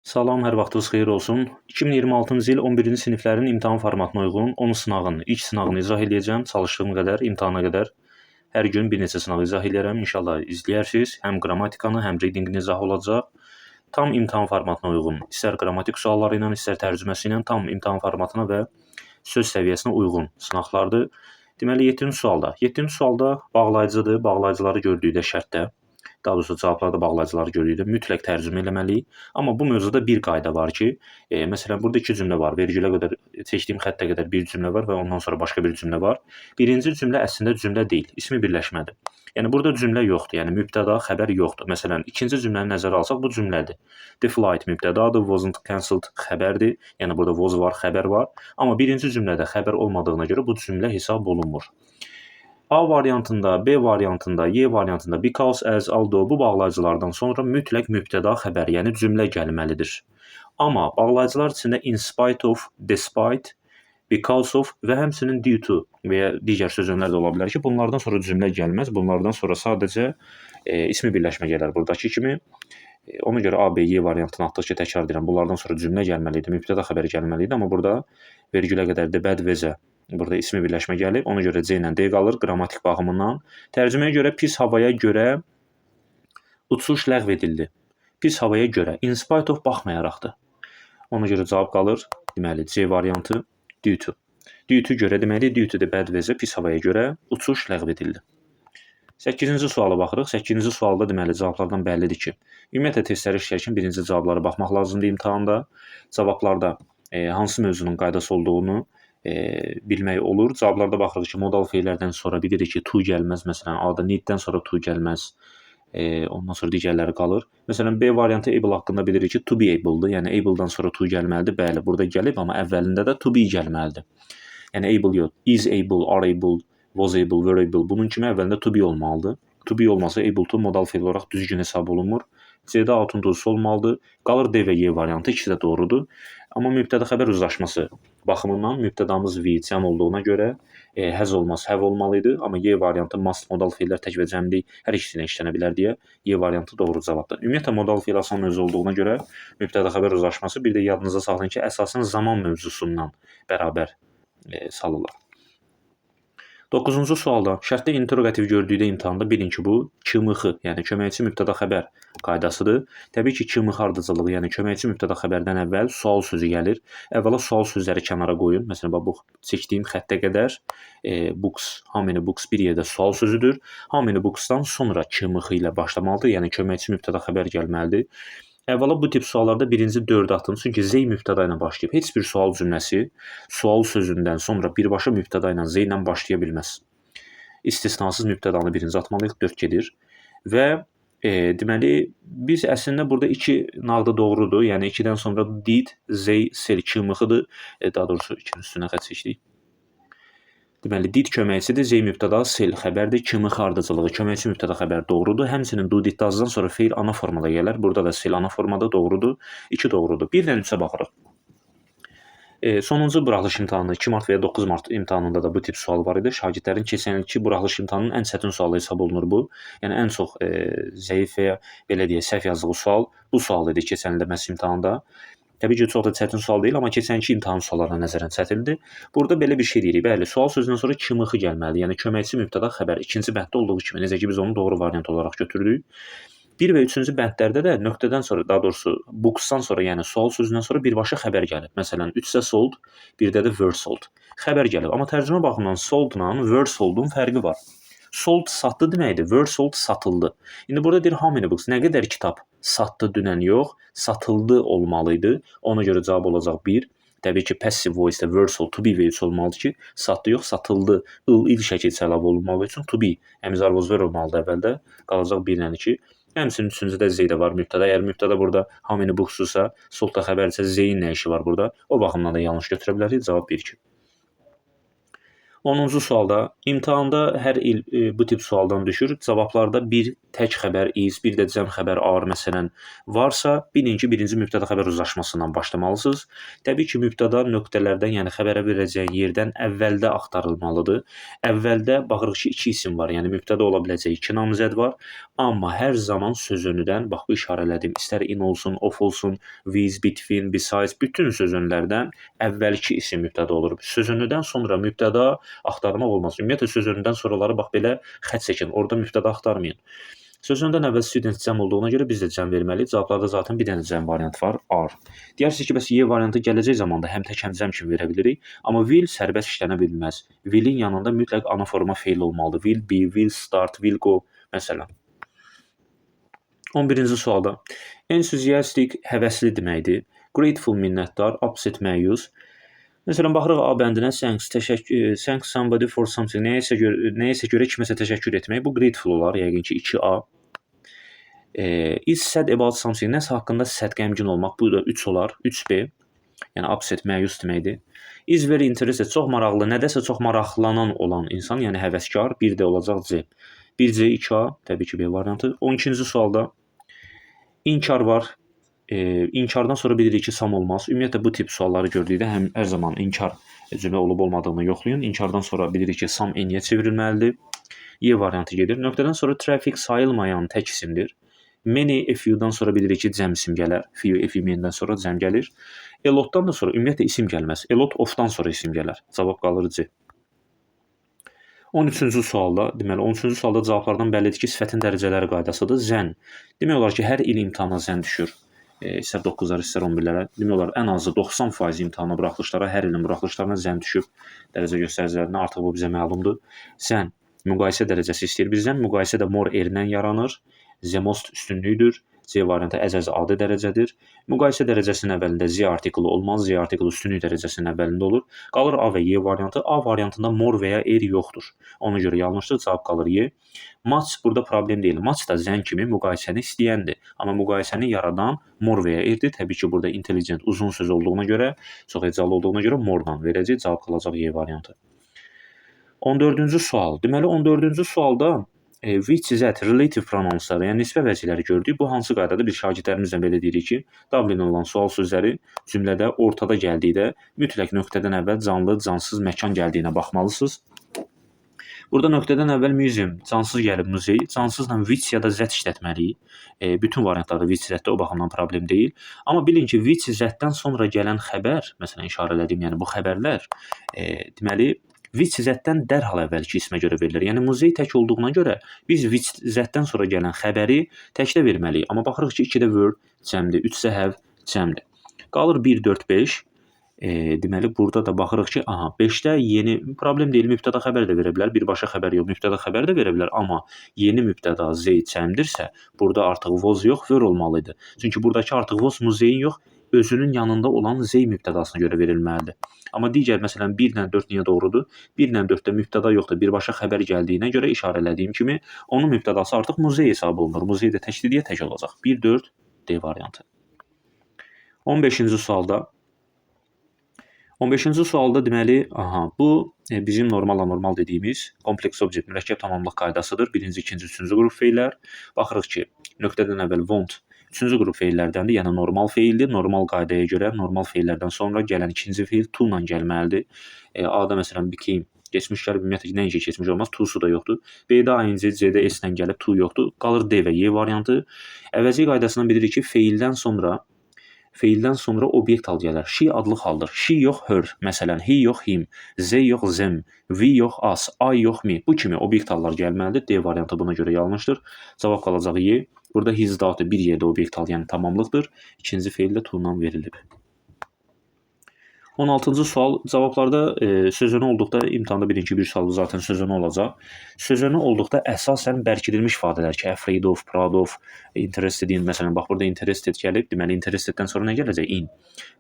Salam, hər vaxtınız xeyir olsun. 2026-cı il 11-ci siniflərin imtahan formatına uyğun 10 sınağın ilk sınağını izah eləyəcəm. Çalışdığım qədər imtahana qədər hər gün bir neçə sınaq izah eləyərəm. İnşallah izləyərsiniz. Həm qrammatikanı, həm readingin izahı olacaq. Tam imtahan formatına uyğun, istər qrammatik sualları ilə, istər tərcüməsi ilə tam imtahan formatına və söz səviyyəsinə uyğun sınaqlardır. Deməli 7-ci sualda. 7-ci sualda bağlayıcıdır. Bağlayıcıları gördükdə şərtdə, daha doğrusu cavablarda bağlayıcıları gördükdə mütləq tərcümə eləməliyik. Amma bu mövzuda bir qayda var ki, məsələn burada 2 cümlə var. Vergülə qədər seçdiyim xəttə qədər bir cümlə var və ondan sonra başqa bir cümlə var. Birinci cümlə əslində cümlə deyil, ismi birləşmədir. Yəni burada cümlə yoxdur. Yəni mübtəda, xəbər yoxdur. Məsələn, ikinci cümləni nəzərə alsaq bu cümlədir. The flight mübtədadır, wasn't cancelled xəbərdir. Yəni burada was var, xəbər var. Amma birinci cümlədə xəbər olmadığına görə bu cümlə hesab olunmur. A variantında, B variantında, Y variantında because, as, although bu bağlayıcılardan sonra mütləq mübtəda xəbər, yəni cümlə gəlməlidir. Amma bağlayıcılar içində in spite of, despite, because of və həmçinin due to və ya digər sözcüklər də ola bilər ki, bunlardan sonra cümlə gəlməz. Bunlardan sonra sadəcə ismi birləşmə gələr burdakı kimi. Ona görə A, B, Y variantını atdıq ki, təkrar edirəm. Bunlardan sonra cümlə gəlməlidir, mübtəda xəbəri gəlməlidir. Amma burada vergülə qədər də bad vəzə, burada ismi birləşmə gəlib. Ona görə C ilə D qalır qrammatik baxımından. Tərcüməyə görə pis havaya görə uçuş ləğv edildi. Pis havaya görə, in spite of baxmayaraqdır. Ona görə cavab qalır, deməli C variantı due to. Due to görə deməli, due to the bad weather, pis havaya görə uçuş ləğv edildi. 8-ci suala baxırıq. 8-ci sualda deməli cavablardan bəllidir ki, ümumiyyətlə testləri işləyərkən birinci cavablara baxmaq lazımdır imtahanda. Cavablarda hansı mövzunun qaydası olduğunu bilmək olur. Cavablarda baxırıq ki, modal feillərdən sonra bilirik ki, to gəlməz. Məsələn, A-da need-dən sonra to gəlməz. Ondan sonra digərləri qalır. Məsələn, B variantı able haqqında bilirik ki, to be able-dır. Yəni able-dan sonra to gəlməlidir. Bəli, burada gəlib, amma əvvəlində də to be gəlməlidir. Yəni able yox, is able, are able, was able, were able. Bunun kimi əvvəlində to be olmalıdır. To be olmasa able to modal feil olaraq düzgün hesab olunmur. C-də out'un doğrusu olmalıdır. Qalır D və Y variantı, ikisi də doğrudur. Amma mübtəda xəbər uzlaşması baxımından mübtədamız we cəm olduğuna görə has olmaz, have olmalı idi. Amma Y variantı must modal feillər tək və cəmlik hər ikisi ilə işlənə bilər deyə Y variantı doğru cavabdır. Ümumiyyətlə modal feil asan mövzu olduğuna görə mübtəda xəbər uzlaşması bir də yadınıza saxlayın ki, əsasən zaman mövzusundan bərabər salırlar. 9-cu sualda şərtli interrogativ gördükdə imtahanda bilin ki, bu KMX, yəni köməkçi mübtəda xəbər qaydasıdır. Təbii ki, KMX ardıcılığı, yəni köməkçi mübtəda xəbərdən əvvəl sual sözü gəlir. Əvvəla sual sözləri kənara qoyun. Məsələn, bu çəkdiyim xəttə qədər books, how many books bir yerdə sual sözüdür. How many books-dan sonra KMX ilə başlamalıdır, yəni köməkçi mübtəda xəbər gəlməlidir. Əvvəla bu tip suallarda birinci 4 atın, çünki Z mübtəda ilə başlayıb. Heç bir sual cümləsi sual sözündən sonra birbaşa mübtəda ilə Z ilə başlaya bilməz. İstisnasız mübtədanı birinci atmalıyıq, 4 gedir. Və deməli, biz əslində burada 2 nağda doğrudur. Yəni 2-dən sonra did, Z, sel, KMX-dır. Daha doğrusu 2-nin üstünə xətt seçdik. Deməli, did köməkçidir, Z mübtəda, sel xəbərdir, KMX ardıcılığı, köməkçi mübtəda xəbər doğrudur. Həmçinin do did dazdan sonra feil ana formada gələr. Burada da sel ana formada doğrudur. 2 doğrudur. 1-dən 3-ə baxırıq. Sonuncu buraxılış imtahanı 2 mart və ya 9 mart imtahanında da bu tip sual var idi. Şagirdlərin keçən ilki buraxılış imtahanının ən çətin sualı hesab olunur bu. Yəni ən çox zəif və ya belə deyək, səhv yazdığı sual bu sual idi keçən ildə məhz imtahanda. Təbii ki, çox da çətin sual deyil, amma keçənki imtahan suallarına nəzərən çətindir. Burada belə bir şey deyirik. Bəli, sual sözündən sonra KMX gəlməlidir. Yəni köməkçi mübtəda xəbər ikinci bənddə olduğu kimi, necə ki biz onu doğru variant olaraq götürdük. 1 və 3-cü bəndlərdə də nöqtədən sonra, daha doğrusu books-dan sonra, yəni sual sözündən sonra birbaşa xəbər gəlib. Məsələn, 3-də sold, 1-də də were sold. Xəbər gəlib. Amma tərcümə baxımından sold-la were sold-un fərqi var. Sold satdı deməkdir, were sold satıldı. İndi burada deyir how many books, nə qədər kitab satdı dünən yox, satıldı olmalıydı. Ona görə cavab olacaq 1. Təbii ki, passive voice-də were sold, to be voice olmalıdır ki, satdı yox, satıldı. Il şəkildə əlavə olunmalı üçün to be. Əmizar was were olmalıdır əvvəldə. Qalacaq 1-lə 2. Həmçinin üçüncüdə Z də var mübtəda. Əgər mübtəda burada how many books-dursa, soldda xəbər isə Z-in nə işi var burada? O baxımdan da yanlış götürə bilərik. Cavab 1-2. 10-cu sualda imtahanda hər il bu tip sualdan düşür. Cavablarda bir tək xəbər is, bir də cəm xəbər ar məsələn varsa, bilin ki, birinci mübtəda xəbər uzlaşmasından başlamalısınız. Təbii ki, mübtəda nöqtələrdən, yəni xəbərə verəcəyin yerdən əvvəldə axtarılmalıdır. Əvvəldə baxırıq ki, iki isim var, yəni mübtəda ola biləcək iki namizəd var. Amma hər zaman sözünüdən, bax bu işarələdim, istər in olsun, of olsun, with, between, besides, bütün sözünlərdən əvvəlki isim mübtəda olur. Sözünüdən sonra mübtəda axtarmaq olmaz. Ümumiyyətlə sözündən sonraları bax belə xətt çəkin. Orada mübtəda axtarmayın. Sözündən əvvəl student cəm olduğuna görə biz də cəm verməliyik. Cavablarda zaten bir dənə cəm variantı var, are. Deyərsiniz ki, bəs Y variantı gələcək zamanda həm tək həm cəm kimi verə bilirik. Amma will sərbəst işlənə bilməz. Will'in yanında mütləq ana forma feil olmalıdır. Will be, will start, will go məsələn. 11-ci sualda enthusiastic həvəsli deməkdir. Grateful minnətdar, upset məyus. Məsələn, baxırıq A bəndinə thank somebody for something, nəyəsə görə kiməsə təşəkkür etmək. Bu grateful olar, yəqin ki 2A. Is sad about something, nəsə haqqında sad, qəmgin olmaq. Bu da 3 olar, 3B. Yəni upset, məyus deməkdir. Is very interested, çox maraqlı, nədəsə çox maraqlanan olan insan, yəni həvəskar. Bir də olacaq C. 1C, 2A, təbii ki B variantı. 12-ci sualda inkar var. İnkardan sonra bilirik ki, sam olmaz. Ümumiyyətlə bu tip sualları gördükdə hər zaman inkar cümlə olub olmadığını yoxlayın. İnkardan sonra bilirik ki, sam eniyə çevrilməlidir. Y variantı gedir. Nöqtədən sonra traffic sayılmayan tək isimdir. Many, a few-dan sonra bilirik ki, cəm isim gələr. Few, a few, many-dən sonra cəm gəlir. A lot-dan da sonra ümumiyyətlə isim gəlməz. A lot of-dan sonra isim gələr. Cavab qalır C. 13-cü sualda, deməli 13-cü sualda cavablardan bəllidir ki, sifətin dərəcələri qaydasıdır. Zən. Demək olar ki, hər il imtahana zən düşür. İstər 9-lara, istər 11-lərə. Demək olar, ən azı 90% imtahana buraxılışlara, hər ilin buraxılışlarına zən düşüb. Dərəcə göstəricilərinə artıq bu bizə məlumdur. Zən müqayisə dərəcəsi istəyir bizdən. Müqayisə də more erlə yaranır. The most üstünlükdür. C variantı əzəz adi dərəcədir. Müqayisə dərəcəsinin əvvəlində Z artiklı olmaz. Z artiklı üstünlük dərəcəsinin əvvəlində olur. Qalır A və Y variantı. A variantında more və ya er yoxdur. Ona görə yanlışdır. Cavab qalır Y. Match burada problem deyil. Match da zən kimi müqayisəni istəyəndir. Amma müqayisəni yaradan more və ya erdir. Təbii ki, burada intelligent uzun söz olduğuna görə, çox hecalı olduğuna görə more-dan verəcək. Cavab qalacaq Y variantı. 14-cü sual. Deməli 14-cü sualda which that relative pronounsları, yəni nisbə vəcihləri gördük. Bu hansı qaydada biz şagirdlərimizlə belə deyirik ki, Dublin olan sual sözləri cümlədə ortada gəldikdə mütləq nöqtədən əvvəl canlı, cansız məkan gəldiyinə baxmalısınız. Burada nöqtədən əvvəl museum, cansız gəlib muzey, cansızla which ya da that işlətməliyik. Bütün variantlarda which that-də o baxımdan problem deyil. Amma bilin ki, which that-dən sonra gələn xəbər, məsələn işarələdiyim, yəni bu xəbərlər deməli which z-dən dərhal əvvəlki ismə görə verilir. Yəni muzey tək olduğuna görə biz which z-dən sonra gələn xəbəri təkdə verməliyik. Amma baxırıq ki, 2-də were cəmdir, 3-də have cəmdir. Qalır 1, 4, 5. Deməli burada da baxırıq ki, 5-də yeni problem deyil, mübtəda xəbər də verə bilər, birbaşa xəbər yox, mübtəda xəbər də verə bilər, amma yeni mübtəda z cəmdirsə, burada artıq was yox, were olmalıdır. Çünki buradakı artıq was muzeyin yox, özünün yanında olan z mübtədasına görə verilməlidir. Amma digər məsələn 1 ilə 4 niyə doğrudur? 1 ilə 4-də mübtəda yoxdur, birbaşa xəbər gəldiyinə görə işarələdiyim kimi onun mübtədası artıq muzey hesab olunur. Muzey də təkdir deyə tək olacaq. 1, 4, D variantı. 15-ci sualda 15-ci sualda deməli, bu bizim normal dediyimiz kompleks objekt mürəkkəb tamamlıq qaydasıdır. Birinci, ikinci, üçüncü qrup feillər. Baxırıq ki, nöqtədən əvvəl want üçüncü qrup feillərdəndir, yəni normal feildir. Normal qaydaya görə normal feillərdən sonra gələn ikinci feil to ilə gəlməlidir. A-da məsələn became, keçmiş gəlib, ümumiyyətlə nəinki keçmiş olmaz, to-su da yoxdur. B-də ing, C-də S-lə gəlib to yoxdur. Qalır D və Y variantı. Əvəzi qaydasından bilirik ki, feildən sonra obyekt hal gələr. She adlı haldır. She yox her. Məsələn, he yox him. Z yox them. We yox us. I yox me. Bu kimi obyekt hallar gəlməlidir. D variantı buna görə yanlışdır. Cavab qalacaq Y. Burada his dadı bir yerdə obyekt hal, yəni tamamlıqdır. İkinci feil də to-dan verilib. 16-cı sual. Cavablarda sözünü olduqda imtahanda bilin ki, bir sual zaten sözünü olacaq. Sözünü olduqda əsasən bərkidilmiş ifadələr ki, afraid of, proud of, interested in, məsələn, bax burada interested gəlib, deməli interesteddən sonra nə gələcək? In.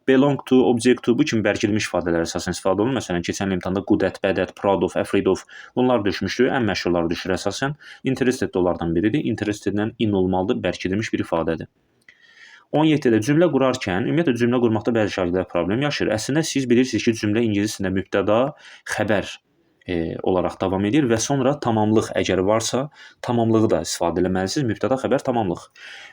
Belong to, object to, bu kimi bərkidilmiş ifadələr əsasən istifadə olunur. Məsələn, keçən imtahanda good at, bad at, proud of, afraid of, bunlar düşmüşdür. Ən məşhurları düşür əsasən. Interested də onlardan biridir. Interesteddən in olmalıdır, bərkidilmiş bir ifadədir. 17-də cümlə qurarkən, ümumiyyətlə cümlə qurmaqda bəzi şagirdlər problem yaşayır. Əslində siz bilirsiniz ki, cümlə ingilis dilində mübtəda, xəbər olaraq davam edir və sonra tamamlıq əgər varsa, tamamlığı da istifadə etməlisiniz. Mübtəda, xəbər, tamamlıq.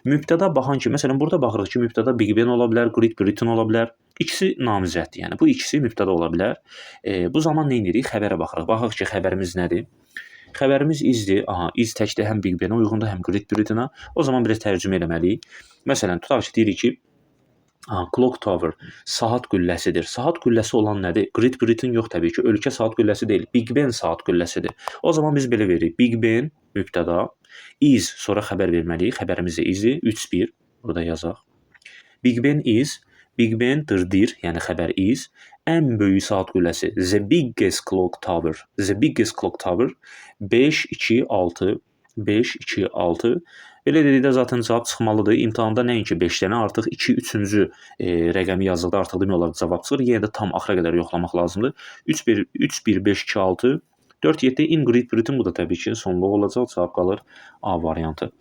Mübtəda baxan ki, məsələn, burada baxırıq ki, mübtəda Big Ben ola bilər, Great Britain ola bilər. İkisi namizəddir, yəni bu ikisi mübtəda ola bilər. Bu zaman nə edirik? Xəbərə baxırıq. Baxırıq ki, xəbərimiz nədir? Xəbərimiz izdir. Aha, iz təkdə həm Big Ben-ə uyğundur, həm Great Britain-a. O zaman biraz tərcümə etməliyik. Məsələn, tutaq ki, deyirik ki, Clock Tower saat qülləsidir. Saat qülləsi olan nədir? Great Britain yox təbii ki, ölkə saat qülləsi deyil. Big Ben saat qülləsidir. O zaman biz belə veririk. Big Ben mübtəda, is sonra xəbər verməliyik. Xəbərimiz izi 3-1 burada yazaq. Big Ben is, Big Ben-dir, yəni xəbər is. Ən böyük saat qülləsi the biggest clock tower. The biggest clock tower 5-2-6 5-2-6. Belə dedikdə zaten cavab çıxmalıdır. İmtahanda nəinki 5 dənə, artıq 2-3-cü rəqəmi yazdıqda artıq demək olar cavab çıxır. Yenə də tam axıra qədər yoxlamaq lazımdır. 3-1-5-2-6 4-7 in Great Britain, bu da təbii ki sonluq olacaq. Cavab qalır A variantı.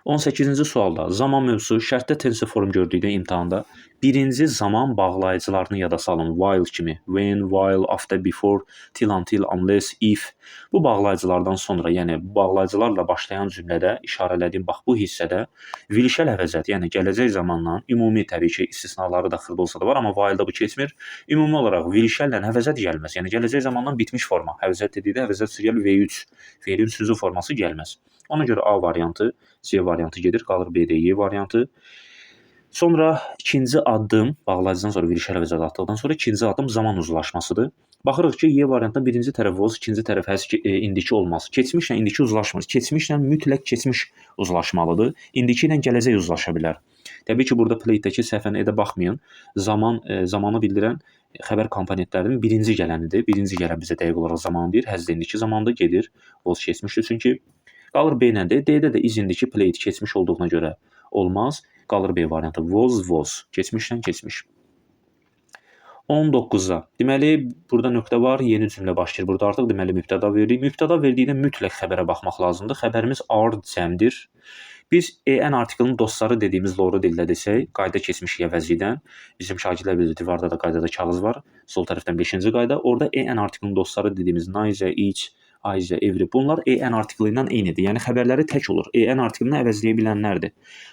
18-ci sualda zaman mövzusu şərtdə tense form gördükdə imtahanda birinci zaman bağlayıcılarını yada salın. While kimi. When, while, after, before, till, until, unless, if. Bu bağlayıcılardan sonra, yəni bağlayıcılarla başlayan cümlədə işarələdiyim bax bu hissədə vilişəl əvəzət, yəni gələcək zamanla ümumi təbii ki istisnaları daxil olsa da var, amma while-da bu keçmir. Ümumi olaraq vilişəllə əvəzət gəlməz. Yəni gələcək zamandan bitmiş forma. Əvəzət dedikdə əvəzət siriyəli V3, feilin üçüncü forması gəlməz. Ona görə A variantı, C variantı gedir, qalır B-də Y variantı. Sonra ikinci addım, bağlayıcıdan sonra vilişəl əvəzət atdıqdan sonra ikinci addım zaman uzlaşmasıdır. Baxırıq ki, Y variantında birinci tərəf was, ikinci tərəf has, indiki olmaz. Keçmişlə indiki uzlaşmır. Keçmişlə mütləq keçmiş uzlaşmalıdır. İndiki ilə gələcək uzlaşa bilər. Təbii ki, burada playtdəki səhvəni edə baxmayın. Zamanı bildirən xəbər komponentlərinin birinci gələnidir. Birinci gələn bizə dəqiq olaraq zaman deyir. Həzdə indiki zamanda gedir. Was keçmişdir çünki. Qalır B nədir? D-də də is indiki playt keçmiş olduğuna görə olmaz. Qalır B variantı. Was. Keçmişlə keçmiş. 19-a. Deməli, burada nöqtə var, yeni cümlə başlayır. Burada artıq deməli mübtəda veririk. Mübtəda verdikdə mütləq xəbərə baxmaq lazımdır. Xəbərimiz are cəmdir. Biz en artiklın dostları dediyimiz doğru dildə desək, qayda keçmiş əvəzindən bizim şagirdlər bilir, divarda da qaydada kağız var. Sol tərəfdən 5-ci qayda. Orada en artiklın dostları dediyimiz nice, each, Aiza, every. Bunlar en artiklı ilə eynidir. Yəni xəbərləri tək olur. En artiklını əvəzləyə bilənlərdir.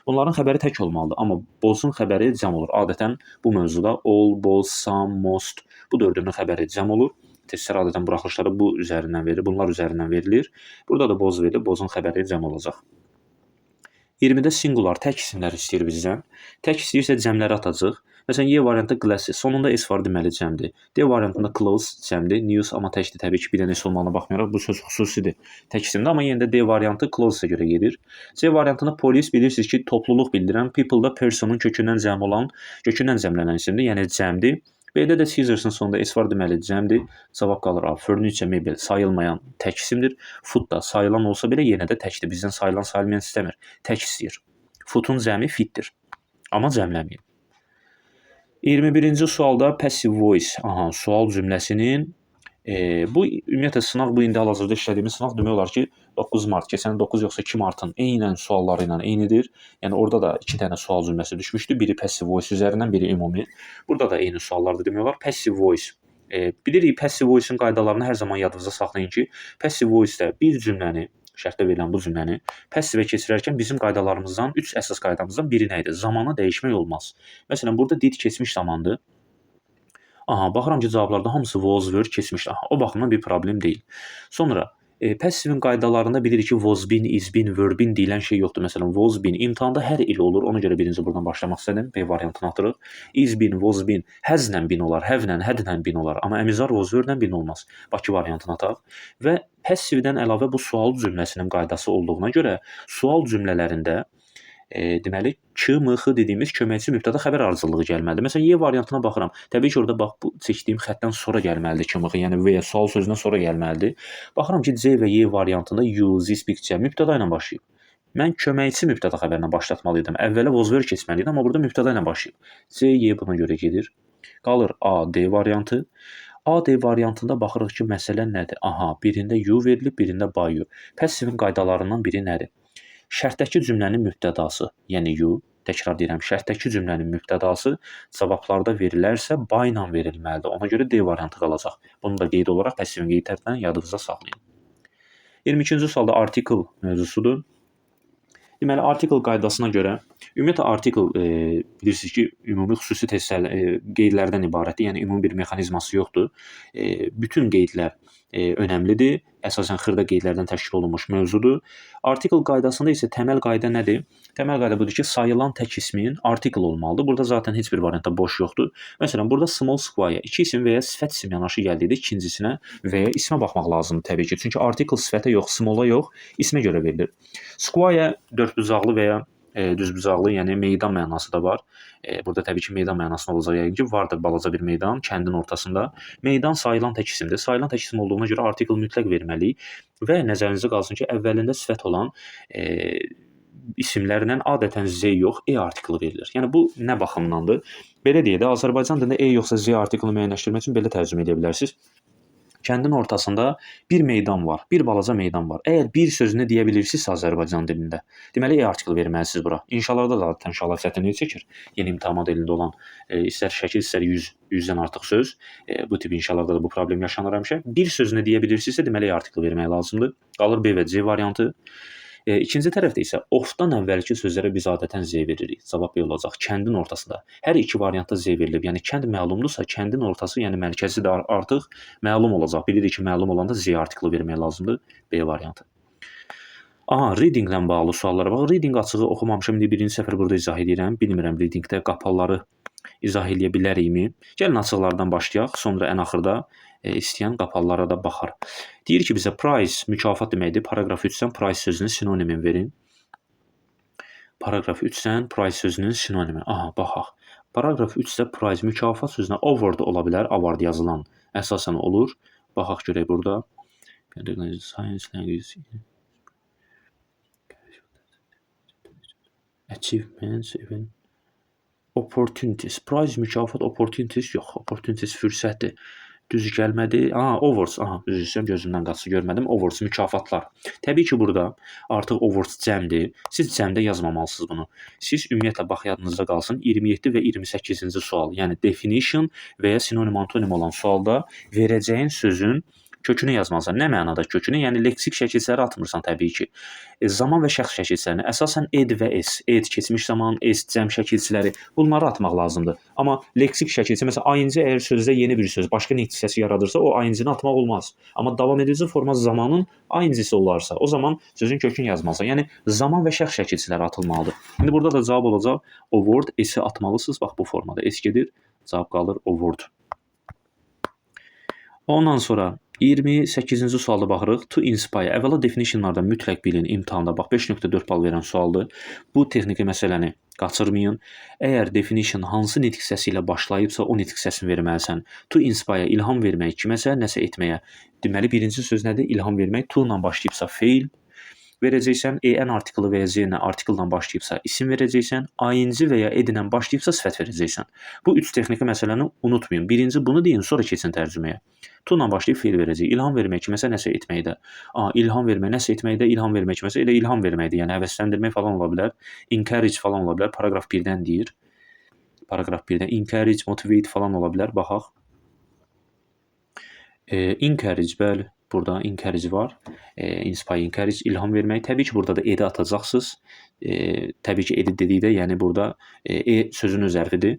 Bunların xəbəri tək olmalıdır. Amma bozun xəbəri cəm olur. Adətən bu mövzuda all, boz, some, most bu dördünün xəbəri cəm olur. Testlər adətən buraxılışları bu üzərindən verilir. Bunlar üzərindən verilir. Burada da boz verilir. Bozun xəbəri cəm olacaq. 20-də singular tək isimlər istəyir bizdən. Tək istəyirsə cəmləri atacaq. Məsələn, Y variantında glasses, sonunda S var deməli cəmdir. D variantında clothes cəmdir. News amma təkdir, təbii ki, bir dənə S olmağına baxmayaraq bu söz xüsusidir. Tək isimdir, amma yenə də D variantı clothes'a görə gedir. C variantında police bilirsiniz ki, topluluq bildirən, people da personun kökündən cəmlənən isimdir, yəni cəmdir. B-də də Caesars'ın sonunda S var deməli cəmdir. Cavab qalır A. Furniture, mebel sayılmayan tək isimdir. Food da sayılan olsa belə yenə də təkdir. Bizdən sayılan sayılmayan istəmir. Tək istəyir. Food'un cəmi fitdir. Amma cəmləməyin. 21-ci sualda passive voice, sual cümləsinin bu ümumiyyətlə sınaq, bu indi hal-hazırda işlədiyimiz sınaq demək olar ki 9 mart, keçən 9 yoxsa 2 martın eynən sualları ilə eynidir. Yəni orada da 2 dənə sual cümləsi düşmüşdü. Biri passive voice üzərindən, biri ümumi. Burada da eyni suallardır demək olar. Passive voice. Bilirik passive voice-in qaydalarını hər zaman yadınızda saxlayın ki, passive voice-də bir cümləni şərtdə verilən bu cümləni passivə keçirərkən bizim qaydalarımızdan, 3 əsas qaydamızdan biri nə idi? Zamanı dəyişmək olmaz. Məsələn, burada did keçmiş zamandır. Baxıram ki, cavablarda hamısı was, were keçmişdir. O baxımdan bir problem deyil. Sonra, passivin qaydalarında bilirik ki, was been, is been, were been deyilən şey yoxdur. Məsələn, was been imtahanda hər il olur. Ona görə birinci buradan başlamaq istədim. B variantını atırıq. Is been, was been, has'lə bin olar, have'lə, had'lə bin olar. Amma əmizar was, were-lə bin olmaz. Bakı variantını ataq. Və passivdən əlavə bu sual cümləsinin qaydası olduğuna görə sual cümlələrində deməli k, mx dediyimiz köməkçi mübtəda xəbər ardıcıllığı gəlməlidir. Məsələn, Y variantına baxıram. Təbii ki, orada bax bu seçdiyim xəttdən sonra gəlməlidir k, mx, yəni V sual sözündən sonra gəlməlidir. Baxıram ki, C və Y variantında you, this picture mübtəda ilə başlayıb. Mən köməkçi mübtəda xəbərinə başlatmalıydım. Əvvələ was, were keçməliydim, amma burada mübtəda ilə başlayıb. C, Y buna görə gedir. Qalır A, D variantı. A, D variantında baxırıq ki, məsələ nədir? Birində you verilib, birində by you. Passivin qaydalarından biri nədir? Şərtdəki cümlənin mübtədası, yəni you, təkrar deyirəm, şərtdəki cümlənin mübtədası cavablarda verilərsə by ilə verilməlidir. Ona görə D variantı qalacaq. Bunu da qeyd olaraq passiv qeyd tərəfindən yadınızda saxlayın. 22-ci sualda article mövzusudur. Deməli, article qaydasına görə, ümumiyyətlə article bilirsiniz ki, ümumi xüsusi qeydlərdən ibarətdir. Yəni ümumi bir mexanizması yoxdur. Bütün qeydlər önəmlidir. Əsasən xırda qeydlərdən təşkil olunmuş mövzudur. Article qaydasında isə təməl qayda nədir? Təməl qayda budur ki, sayılan tək ismin article olmalıdır. Burada zaten heç bir variantda boş yoxdur. Məsələn, burada small square iki isim və ya sifət isim yanaşı gəldikdə ikincisinə və ya ismə baxmaq lazımdır təbii ki. Çünki article sifətə yox, smalla yox, ismə görə verilir. Square dördbucaqlı və ya düzbucaqlı, yəni meydan mənası da var. Burada təbii ki, meydan mənasında olacaq yəqin ki, vardır balaca bir meydan kəndin ortasında. Meydan sayılan tək isimdir. Sayılan tək isim olduğuna görə article mütləq verməliyik və nəzərinizdə qalsın ki, əvvəlində sifət olan isimlərlə adətən Z yox, E artiklı verilir. Yəni bu nə baxımdandır? Belə deyək də, Azərbaycan dilində E yoxsa Z artiklını müəyyənləşdirmək üçün belə tərcümə edə bilərsiniz. Kəndin ortasında bir meydan var, bir balaca meydan var. Əgər bir sözünü deyə bilirsinizsə Azərbaycan dilində, deməli E artiklı verməlisiniz bura. İnşalarda da zaten inşallah çətinlik çəkir. Yeni imtahan dilində olan istər şəkil, istər 100-dən artıq söz. Bu tip inşalarda da bu problem yaşanır həmişə. Bir sözünü deyə bilirsinizsə, deməli E artiklı vermək lazımdır. Qalır B və C variantı. İkinci tərəfdə isə of-dan əvvəlki sözlərə biz adətən Z veririk. Cavab B olacaq. Kəndin ortasında. Hər iki variantda Z verilib. Yəni kənd məlumdursa, kəndin ortası, yəni mərkəzi də artıq məlum olacaq. Bilirik ki, məlum olanda Z artiklı vermək lazımdır. B variantı. Aha, readinglə bağlı suallara bax. Reading açığı oxumamışam. İndi birinci səfər burada izah edirəm. Bilmirəm readingdə qapaları izah edə bilərikmi? Gəlin açıqlardan başlayaq. Sonra ən axırda istəyən qapalılara da baxar. Deyir ki, bizə price mükafat deməkdir. Paragraf 3-dən price sözünün sinonimin verin. Paragraf 3-dən price sözünün sinonimi. Aha, baxaq. Paragraf 3-də price mükafat sözünə award ola bilər. Award yazılan əsasən olur. Baxaq görək burada. Science language. Achievements, even opportunities. Prize mükafat, opportunities yox. Opportunities fürsətdir. Düz gəlmədi. Awards. Düz istəyirəm, gözümdən qaçdı, görmədim. Awards mükafatlar. Təbii ki, burada artıq awards cəmdir. Siz cəmdə yazmamalısınız bunu. Siz ümumiyyətlə bax yadınızda qalsın. 27 və 28-ci sual, yəni definition və ya sinonim antonim olan sualda verəcəyin sözün kökünü yazmalısan. Nə mənada kökünü? Yəni leksik şəkilləri atmırsan təbii ki. Zaman və şəxs şəkillərini, əsasən ed və s, ed keçmiş zaman, s cəm şəkilçiləri, bunları atmaq lazımdır. Amma leksik şəkilçi, məsələn, ing əgər sözdə yeni bir söz, başqa nitq hissəsi yaradırsa, o ing-ni atmaq olmaz. Amma davam edici forma zamanın ing-si olarsa, o zaman sözün kökünü yazmalısan. Yəni zaman və şəxs şəkilçiləri atılmalıdır. İndi burada da cavab olacaq award, s-i atmalısınız. Bax bu formada s gedir, cavab qalır award. Ondan sonra 28-ci sualda baxırıq. To inspire. Əvvəla definitionlardan mütləq bilin imtahanda. Bax 5.4 bal verən sualdır. Bu texniki məsələni qaçırmayın. Əgər definition hansı nitq hissəsi ilə başlayıbsa, o nitq hissəsini verməlisən. To inspire, ilham vermək, kiməsə nəsə etməyə. Deməli, birinci söz nədir? İlham vermək. To ilə başlayıbsa fail verəcəksən, en artiklı və ya z-nə artikldan başlayıbsa isim verəcəksən, ing və ya ed-lə başlayıbsa sifət verəcəksən. Bu üç texniki məsələni unutmayın. Birinci bunu deyin, sonra keçin tərcüməyə. To ilə başlayıb feil verəcək. İlham vermək kiməsə nəsə etməkdə. İlham vermək nəsə etməkdə, ilham vermək kiməsə elə ilham verməkdir. Yəni həvəsləndirmək falan ola bilər. Encourage falan ola bilər. Paragraf 1-dən deyir. Paragraf 1-dən encourage, motivate falan ola bilər. Baxaq. Encourage, bəli. Burada encourage var. Inspire, encourage, ilham vermək. Təbii ki, burada da edi atacaqsınız. Təbii ki, edi dedikdə, yəni burada sözün öz hərfidir.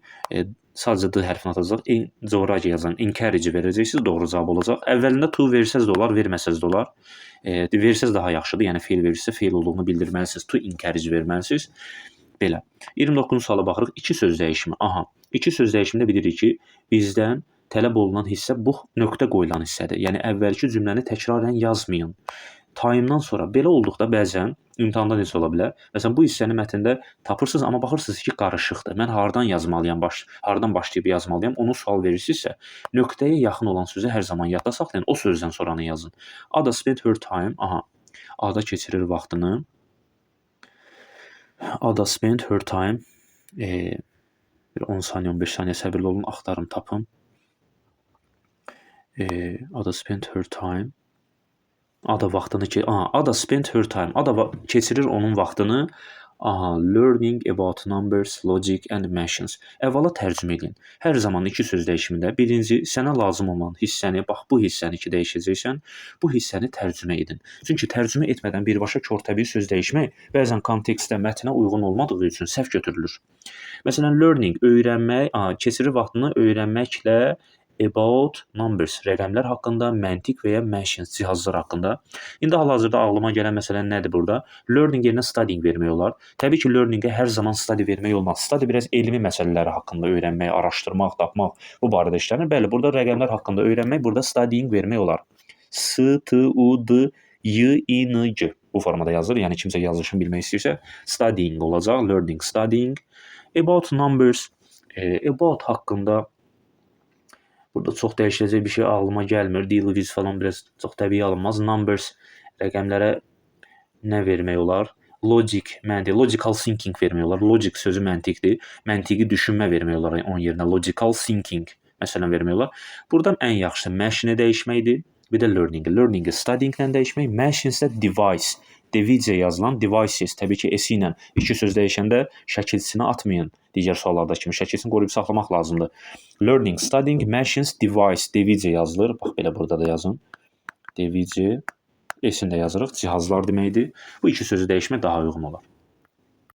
Sadəcə D hərfini atacaq. Coğrafi yazan encourage verəcəksiniz, doğru cavab olacaq. Əvvəlində to versəz də olar, verməsəz də olar. Versəz daha yaxşıdır. Yəni fail verirsə, fail olduğunu bildirməlisiniz. To encourage verməlisiniz. Belə. 29-cu suala baxırıq. İki söz dəyişimi. İki söz dəyişimində bilirik ki, bizdən tələb olunan hissə bu nöqtə qoyulan hissədir. Yəni əvvəlki cümləni təkrarən yazmayın. Time-dan sonra belə olduqda bəzən imtahanda necə ola bilər? Məsələn, bu hissəni mətndə tapırsınız, amma baxırsınız ki, qarışıqdır. Mən hardan yazmalıyam, hardan başlayıb yazmalıyam, onu sual verirsinizsə, nöqtəyə yaxın olan sözü hər zaman yadda saxlayın, o sözdən sonranı yazın. Ada spent her time, Ada keçirir vaxtını. Ada spent her time. Bir 10 saniyə, 15 saniyə səbirli olun, axtarım, tapın. Ada spent her time. Ada vaxtını Ada spent her time. Ada keçirir onun vaxtını. Aha, learning about numbers, logic and machines. Əvvəla tərcümə edin. Hər zaman iki söz dəyişimində birinci sənə lazım olan hissəni, bax bu hissəni ki dəyişəcəksən, bu hissəni tərcümə edin. Çünki tərcümə etmədən birbaşa körtəbii söz dəyişmək bəzən kontekstdə, mətnə uyğun olmadığı üçün səhv götürülür. Məsələn, learning öyrənmək, keçirir vaxtını öyrənməklə about numbers, rəqəmlər haqqında, məntiq və ya machines, cihazlar haqqında. İndi hal-hazırda ağlıma gələn məsələ nədir burada? Learning yerinə studying vermək olar. Təbii ki, learning-ə hər zaman study vermək olmaz. Study biraz elmi məsələləri haqqında öyrənmək, araşdırmaq, tapmaq, bu barədə işlənir. Bəli, burada rəqəmlər haqqında öyrənmək, burada studying vermək olar. S, T, U, D, Y, I, N, G bu formada yazılır. Yəni kimsə yazılışını bilmək istəyirsə, studying olacaq, learning, studying. About numbers, about haqqında burada çox dəyişiləcək bir şey ağlıma gəlmir. Deal with falan biraz çox təbii alınmaz. Numbers, rəqəmlərə nə vermək olar? Logic, məntiq, logical thinking vermək olar. Logic sözü məntiqdir. Məntiqi düşünmə vermək olar onun yerinə. Logical thinking məsələn vermək olar. Buradan ən yaxşısı machine dəyişməkdir. Bir də learning. Learning-i studying ilə dəyişmək. Machine isə device. Device yazılan devices. Təbii ki, S ilə iki söz dəyişəndə şəkilçisini atmayın. Digər suallarda kimi şəkilçisini qoruyub saxlamaq lazımdır. Learning, studying, machines, device. Device yazılır. Bax belə burada da yazın. Device. S-ini də yazırıq. Cihazlar deməkdir. Bu iki sözü dəyişmək daha uyğun olar.